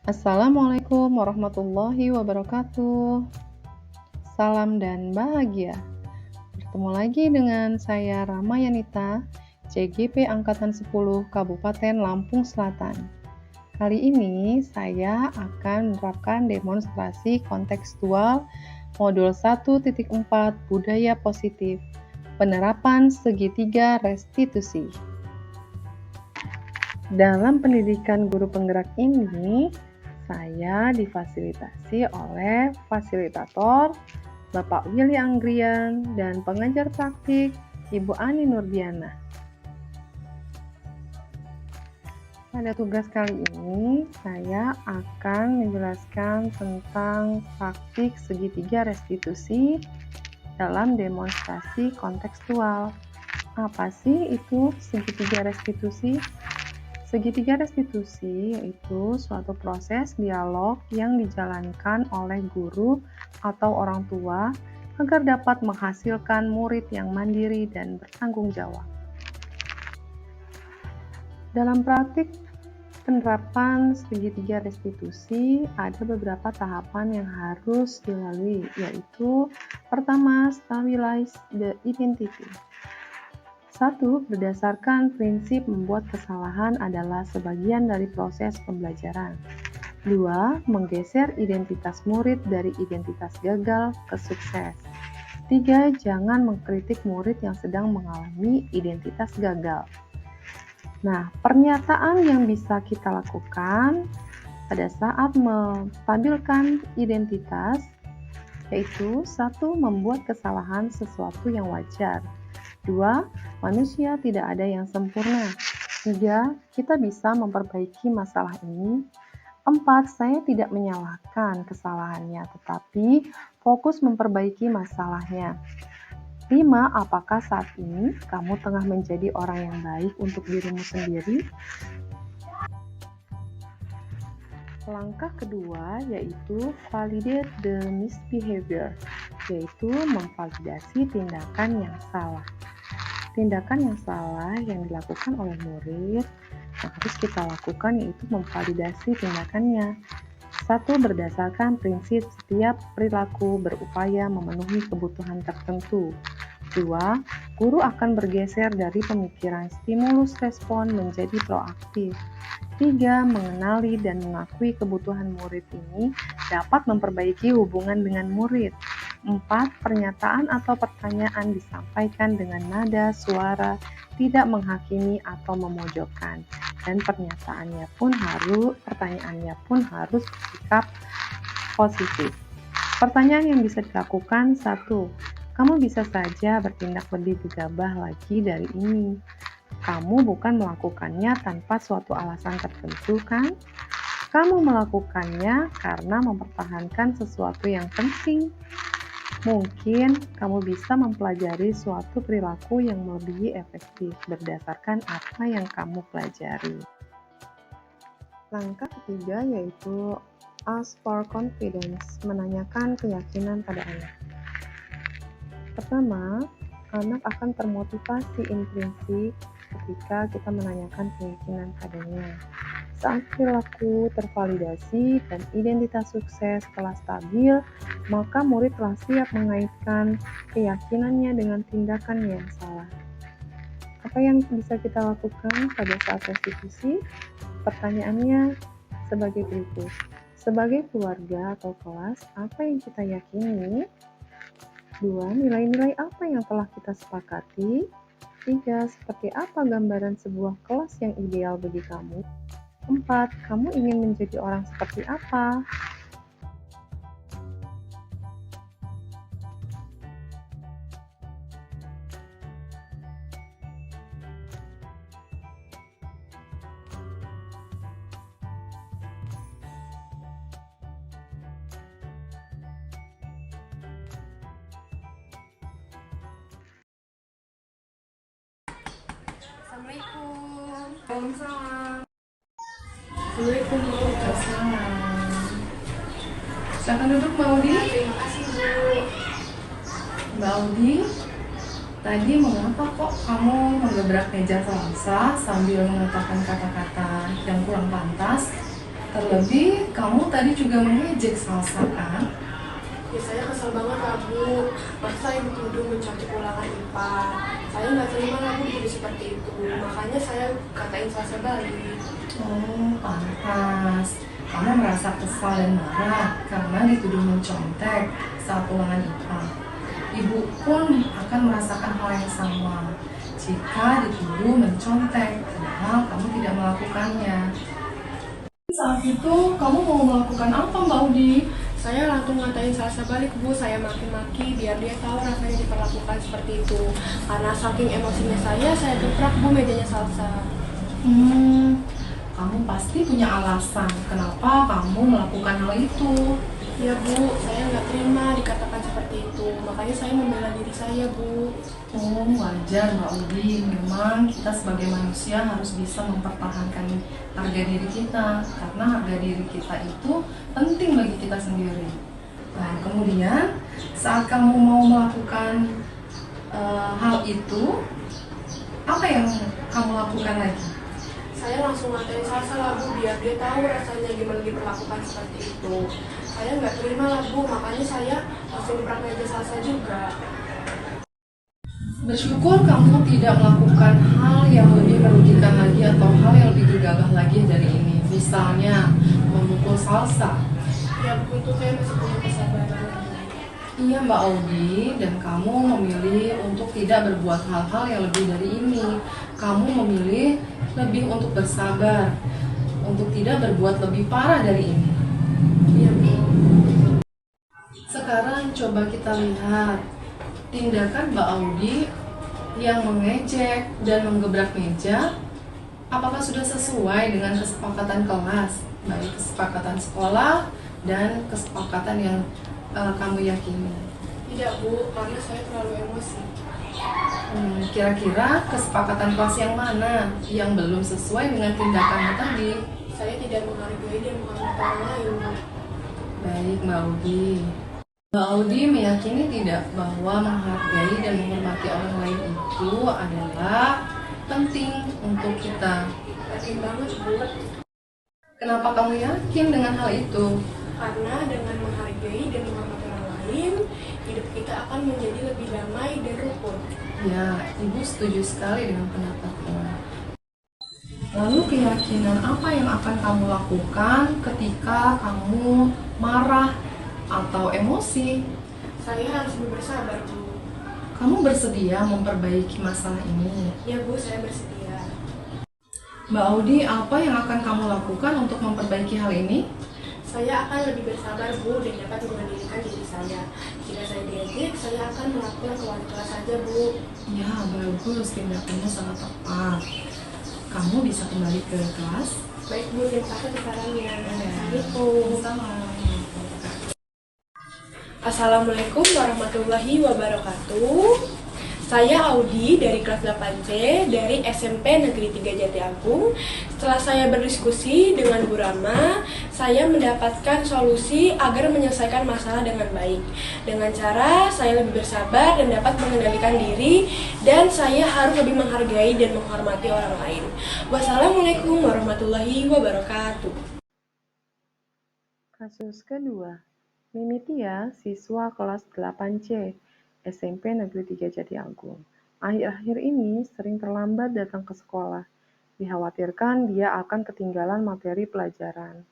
Assalamualaikum warahmatullahi wabarakatuh. Salam dan bahagia. Bertemu lagi dengan saya Rama Yanita, CGP Angkatan 10 Kabupaten Lampung Selatan. Kali ini saya akan menerapkan demonstrasi kontekstual modul 1.4 Budaya Positif, penerapan segitiga restitusi. Dalam pendidikan guru penggerak ini, saya difasilitasi oleh fasilitator Bapak Willy Anggrian dan pengajar praktik Ibu Ani Nurdiana. Pada tugas kali ini, saya akan menjelaskan tentang praktik segitiga restitusi dalam demonstrasi kontekstual. Apa sih itu segitiga restitusi? Segitiga restitusi yaitu suatu proses dialog yang dijalankan oleh guru atau orang tua agar dapat menghasilkan murid yang mandiri dan bertanggung jawab. Dalam praktik penerapan segitiga restitusi ada beberapa tahapan yang harus dilalui, yaitu pertama, stabilize the identity. 1. Berdasarkan prinsip membuat kesalahan adalah sebagian dari proses pembelajaran. 2. Menggeser identitas murid dari identitas gagal ke sukses. 3. Jangan mengkritik murid yang sedang mengalami identitas gagal. Nah, pernyataan yang bisa kita lakukan pada saat menstabilkan identitas yaitu 1. Membuat kesalahan sesuatu yang wajar. 2. Manusia tidak ada yang sempurna. 3. Kita bisa memperbaiki masalah ini. 4. Saya tidak menyalahkan kesalahannya, tetapi fokus memperbaiki masalahnya. 5. Apakah saat ini kamu tengah menjadi orang yang baik untuk dirimu sendiri? Langkah kedua yaitu validate the misbehavior, yaitu memvalidasi tindakan yang salah. Tindakan yang salah yang dilakukan oleh murid yang harus kita lakukan yaitu memvalidasi tindakannya. 1. Berdasarkan prinsip setiap perilaku berupaya memenuhi kebutuhan tertentu. 2. Guru akan bergeser dari pemikiran stimulus respon menjadi proaktif. 3. Mengenali dan mengakui kebutuhan murid ini dapat memperbaiki hubungan dengan murid. 4. Pernyataan atau pertanyaan disampaikan dengan nada suara tidak menghakimi atau memojokkan, dan pertanyaannya pun harus bersikap positif. Pertanyaan yang bisa dilakukan: 1. Kamu bisa saja bertindak lebih gegabah lagi dari ini. Kamu bukan melakukannya tanpa suatu alasan tertentu, kan? Kamu melakukannya karena mempertahankan sesuatu yang penting. Mungkin kamu bisa mempelajari suatu perilaku yang lebih efektif berdasarkan apa yang kamu pelajari. Langkah ketiga yaitu ask for confidence, menanyakan keyakinan pada anak. Pertama, anak akan termotivasi intrinsik ketika kita menanyakan keyakinan padanya. Saat perilaku tervalidasi dan identitas sukses telah stabil, maka murid telah siap mengaitkan keyakinannya dengan tindakan yang salah. Apa yang bisa kita lakukan pada saat restitusi? Pertanyaannya sebagai berikut. Sebagai keluarga atau kelas, apa yang kita yakini? 2. Nilai-nilai apa yang telah kita sepakati? 3. Seperti apa gambaran sebuah kelas yang ideal bagi kamu? 4. Kamu ingin menjadi orang seperti apa? Assalamualaikum. Waalaikumsalam. Waalaikumsalam. Silakan duduk, Mbak Audi. Terima kasih, Bu. Mbak Audi, tadi mengapa kok kamu menggebrak meja kelas sambil mengatakan kata-kata yang kurang pantas? Terlebih, kamu tadi juga mengejek Salsa kan? Ya saya kesel banget lah Bu. Masa saya dituduh mencontek ulangan IPA. Saya nggak terima lah Bu jadi seperti itu. Makanya saya katain Salsa balik. Oh, pantas. Kamu merasa kesal dan marah karena dituduh mencontek saat ulangan IPA. Ibu pun akan merasakan hal yang sama jika dituduh mencontek, padahal kamu tidak melakukannya. Saat itu, kamu mau melakukan apa, Mbak Udi? Saya langsung ngatain Salsa balik Bu. Saya maki-maki biar dia tahu rasanya diperlakukan seperti itu. Karena saking emosinya saya gebrak Bu mejanya Salsa. Kamu pasti punya alasan kenapa kamu melakukan hal itu. Ya Bu, saya nggak terima dikatakan seperti itu. Makanya saya membela diri saya Bu. Oh, wajar Mbak Udi. Memang kita sebagai manusia harus bisa mempertahankan harga diri kita. Karena harga diri kita itu penting bagi kita sendiri. Nah, kemudian saat kamu mau melakukan hal itu, apa yang kamu lakukan lagi? Saya langsung ngatain Salsa lah Bu, biar dia tahu rasanya gimana diperlakukan seperti itu. Saya nggak terima lah Bu, makanya saya langsung gebrak meja Salsa juga. Bersyukur kamu tidak melakukan hal yang lebih merugikan lagi atau hal yang lebih gegabah lagi dari ini. Misalnya, memukul Salsa. Ya Bu, itu saya masih punya kesabaran. Iya Mbak Audi, dan kamu memilih untuk tidak berbuat hal-hal yang lebih dari ini. Kamu memilih lebih untuk bersabar, untuk tidak berbuat lebih parah dari ini. Iya Bu. Sekarang coba kita lihat tindakan Mbak Audi yang mengejek dan menggebrak meja. Apakah sudah sesuai dengan kesepakatan kelas, baik kesepakatan sekolah dan kesepakatan yang kamu yakini? Tidak Bu, karena saya terlalu emosi. Kira-kira kesepakatan kelas yang mana yang belum sesuai dengan tindakanmu tadi? Saya tidak menghargai dan menghormati orang lain Bu. Baik Mbak Audi. Mbak Audi meyakini tidak bahwa menghargai dan menghormati orang lain itu adalah penting untuk kita? Penting banget Bu. Kenapa kamu yakin dengan hal itu? Karena dengan menghargai dan menghormati orang lain, hidup kita akan menjadi lebih damai dan rukun. Ya, Ibu setuju sekali dengan pendapatmu. Lalu keyakinan apa yang akan kamu lakukan ketika kamu marah atau emosi? Saya harus lebih bersabar Bu. Kamu bersedia memperbaiki masalah ini? Ya Bu, saya bersedia. Mbak Audi, apa yang akan kamu lakukan untuk memperbaiki hal ini? Saya akan lebih bersabar Bu dan dapat mengendalikan diri saya. Jika saya diejek, saya akan melapor ke wali kelas saja Bu. Ya, bagus, tindakannya sangat tepat. Kamu bisa kembali ke kelas? Baik Bu, terima kasih atas sarannya. Assalamualaikum. Assalamualaikum warahmatullahi wabarakatuh. Saya Audi dari kelas 8C dari SMP Negeri 3 Jati Agung. Setelah saya berdiskusi dengan Bu Rama, saya mendapatkan solusi agar menyelesaikan masalah dengan baik. Dengan cara saya lebih bersabar dan dapat mengendalikan diri, dan saya harus lebih menghargai dan menghormati orang lain. Wassalamualaikum warahmatullahi wabarakatuh. Kasus kedua, Mimitia, siswa kelas 8C, SMP Negeri 3 Jati Agung. Akhir-akhir ini sering terlambat datang ke sekolah. Dikhawatirkan dia akan ketinggalan materi pelajaran.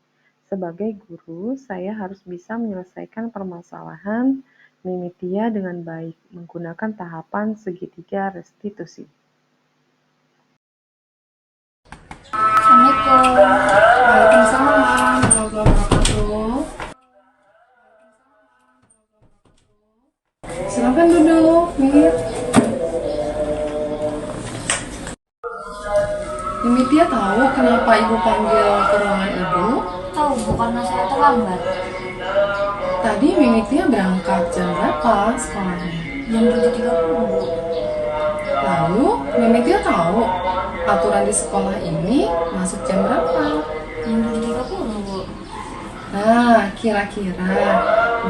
Sebagai guru, saya harus bisa menyelesaikan permasalahan Mimitia dengan baik, menggunakan tahapan segitiga restitusi. Assalamualaikum. Waalaikumsalam warahmatullahi wabarakatuh. Silakan duduk, Mir. Mimitia tahu kenapa ibu panggil ke ruangan ibu? Tahu, bukannya saya terlambat. Tadi Mimitia berangkat jam berapa sekolahnya? Jam 7.30, Bu. Lalu Mimitia tahu aturan di sekolah ini masuk jam berapa? Jam 7.30, Bu. Nah, kira-kira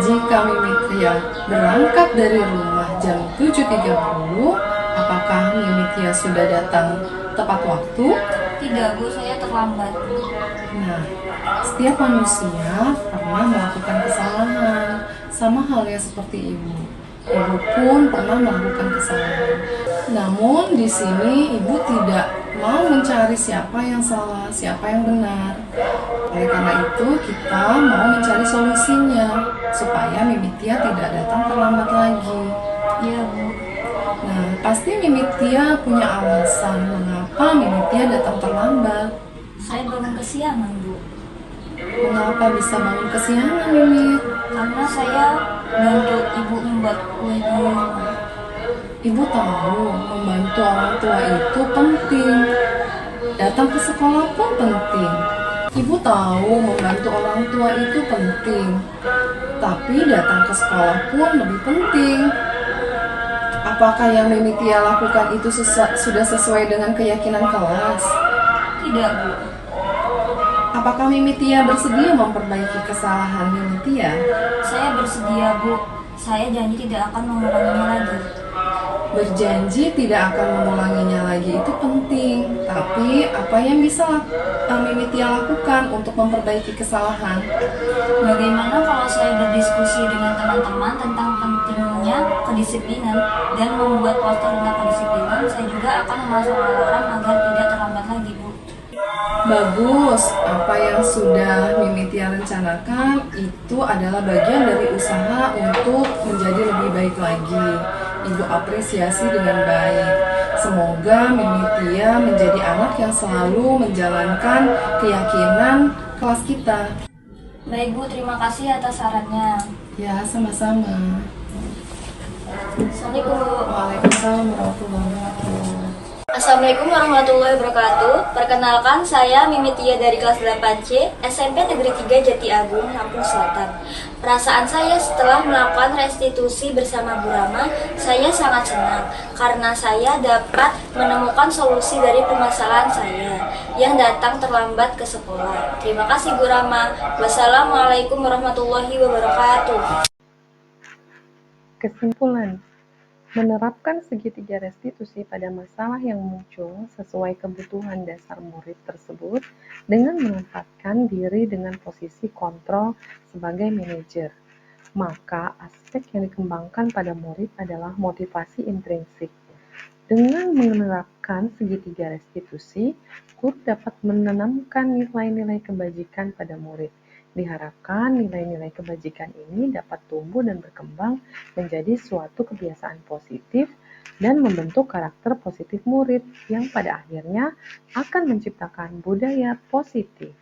jika Mimitia berangkat dari rumah jam 7.30, apakah Mimitia sudah datang tepat waktu? Tidak, Bu. Saya terlambat? Nah, setiap manusia pernah melakukan kesalahan, sama halnya seperti ibu. Ibu pun pernah melakukan kesalahan. Namun di sini ibu tidak mau mencari siapa yang salah, siapa yang benar. Oleh karena itu kita mau mencari solusinya supaya Mimi Tia tidak datang terlambat lagi. Iya, Bu. Nah, pasti Mimi Tia punya alasan mengapa Mimi Tia datang terlambat. Saya bangun kesiangan, Bu. Mengapa bisa bangun kesiangan, Mimi? Karena saya bantu ibu membuat kue di rumah. Ibu tahu membantu orang tua itu penting. Datang ke sekolah pun penting. Ibu tahu membantu orang tua itu penting. Tapi datang ke sekolah pun lebih penting. Apakah yang Mimi Tia lakukan itu sudah sesuai dengan keyakinan kelas? Tidak, Bu. Apakah Mimi Tia bersedia memperbaiki kesalahan Mimi Tia? Saya bersedia, Bu. Saya janji tidak akan mengulanginya lagi. Berjanji tidak akan mengulanginya lagi itu penting. Tapi apa yang bisa Mimi Tia lakukan untuk memperbaiki kesalahan? Bagaimana kalau saya berdiskusi dengan teman-teman tentang pentingnya kedisiplinan dan membuat poster tentang kedisiplinan? Saya juga akan memasang alarm agar tidak terlambat lagi, Bu. Bagus, apa yang sudah Mimi Tia rencanakan itu adalah bagian dari usaha untuk menjadi lebih baik lagi. Ibu apresiasi dengan baik. Semoga Mimi Tia menjadi anak yang selalu menjalankan keyakinan kelas kita. Baik, Bu. Terima kasih atas sarannya. Ya, sama-sama. Assalamualaikum, Bu. Waalaikumsalam warahmatullahi wabarakatuh. Assalamualaikum warahmatullahi wabarakatuh. Perkenalkan, saya Mimi Tia dari kelas 8C SMP Negeri 3 Jati Agung, Lampung Selatan. Perasaan saya setelah melakukan restitusi bersama Bu Rama, saya sangat senang karena saya dapat menemukan solusi dari permasalahan saya yang datang terlambat ke sekolah. Terima kasih, Bu Rama. Wassalamualaikum warahmatullahi wabarakatuh. Kesimpulan, menerapkan segitiga restitusi pada masalah yang muncul sesuai kebutuhan dasar murid tersebut dengan menempatkan diri dengan posisi kontrol sebagai manajer. Maka aspek yang dikembangkan pada murid adalah motivasi intrinsik. Dengan menerapkan segitiga restitusi, guru dapat menanamkan nilai-nilai kebajikan pada murid. Diharapkan nilai-nilai kebajikan ini dapat tumbuh dan berkembang menjadi suatu kebiasaan positif dan membentuk karakter positif murid yang pada akhirnya akan menciptakan budaya positif.